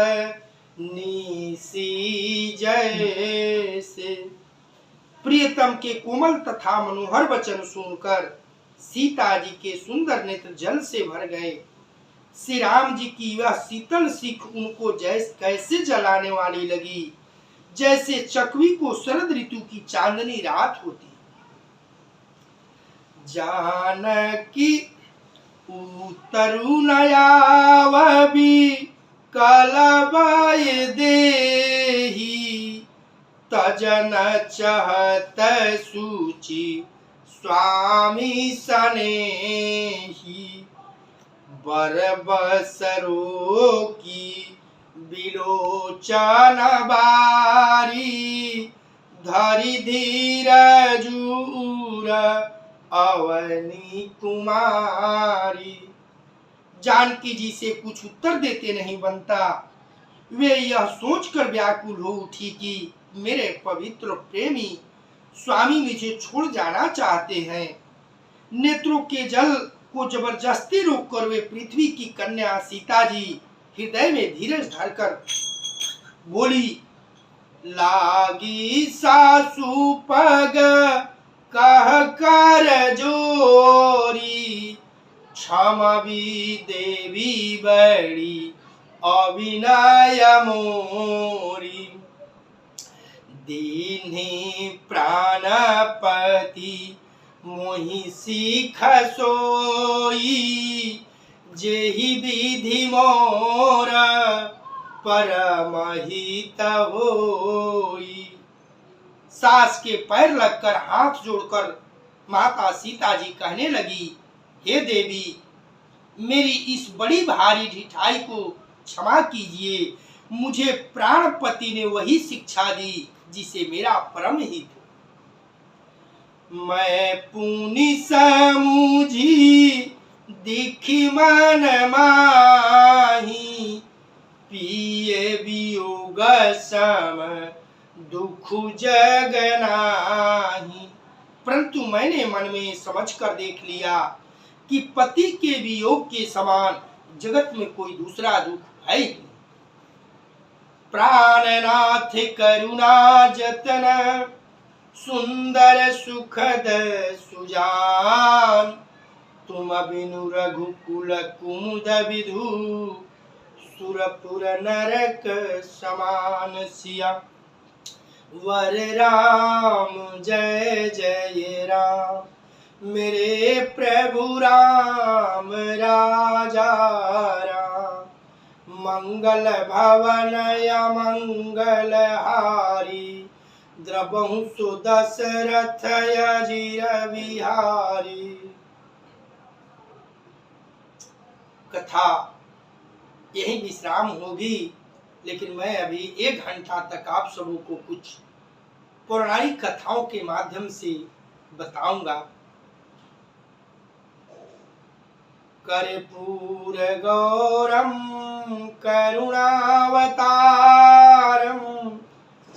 निसी जैसे। प्रियतम के कोमल तथा मनोहर वचन सुनकर सीता जी के सुंदर नेत्र जल से भर गए। श्री राम जी की वह शीतल सीख उनको जैसे कैसे जलाने वाली लगी, जैसे चकवी को शरद ऋतु की चांदनी रात होती। जानकी उतरु नयावबी कलबाय देही तजन चहत सूचि स्वामी सनेही। बरबसरो की बिलोचन बारी धरि धीरजूर अवनी कुमारी। जानकी जी से कुछ उत्तर देते नहीं बनता। वे यह सोचकर व्याकुल हो उठी कि मेरे पवित्र प्रेमी स्वामी मुझे छोड़ जाना चाहते हैं। नेत्रों के जल को जबरदस्ती रोककर वे पृथ्वी की कन्या सीता जी हृदय में धीरज धरकर बोली, लागी सासु पग कह कर जोरी क्षमवी देवी बड़ी अविनय मोरी। दीन्ही प्राणपति मोहि सीख सोई जेहि विधि मोर परमहित होई। सास के पैर लगकर हाथ जोड़कर माता सीता जी कहने लगी, हे देवी, मेरी इस बड़ी भारी ढिठाई को क्षमा कीजिए। मुझे प्राणपति ने वही शिक्षा दी जिसे मेरा परम हित हो। मैं पुनि समूझी दिखी मन माही पिए वियोग सम दुख जग नाही। परंतु मैंने मन में समझ कर देख लिया कि पति के वियोग के समान जगत में कोई दूसरा दुख है ही नहीं। प्राणनाथ करुणा जतन सुंदर सुखद सुजान तुम बिनु रघुकुल कुमुद विधु सुरपुर नरक समान। सिया वर राम जय जय राम मेरे प्रभु राम राजा राम। मंगल भवन मंगल हारी द्रबहु सुदशरथ अजीर बिहारी। कथा यही विश्राम होगी, लेकिन मैं अभी 1 घंटा तक आप सबों को कुछ पौराणिक कथाओं के माध्यम से बताऊंगा। कर्पूर गौरम करुणावतारम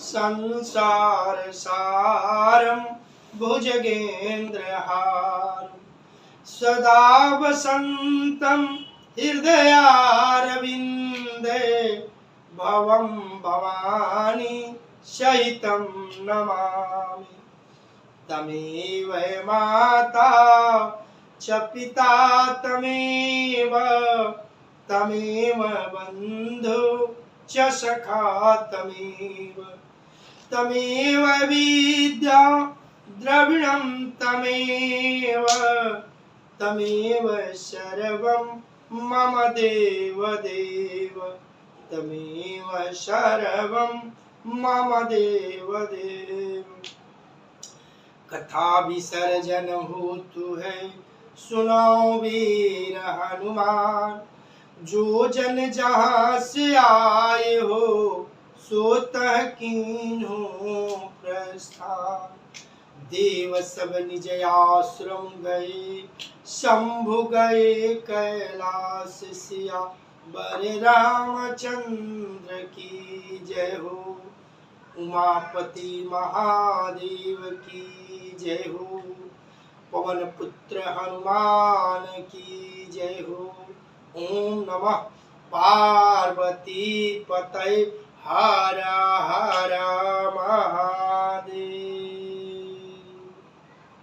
संसार सारम भुजगेंद्रहारम सदा वसंतम हृदयारविंदे भवं भवानी सहितं नमामि। तमेव माता च पिता तमेव बंधु च सखा तमेव विद्या द्रविणं तमेव सर्वं मम देव तमेव सर्वं मम देव। कथा विसर्जन हेतु है सुनो वीर हनुमान। जो जन जहाँ से आए हो सो तह कीन्हो प्रस्थान। देव सब निज आश्रम गए शंभु गए कैलाश सिया। बर रामचंद्र की जय हो उमापति महादेव की जय हो। पवन पुत्र हनुमान की जय हो। ओम नमः पार्वती पतये हर हर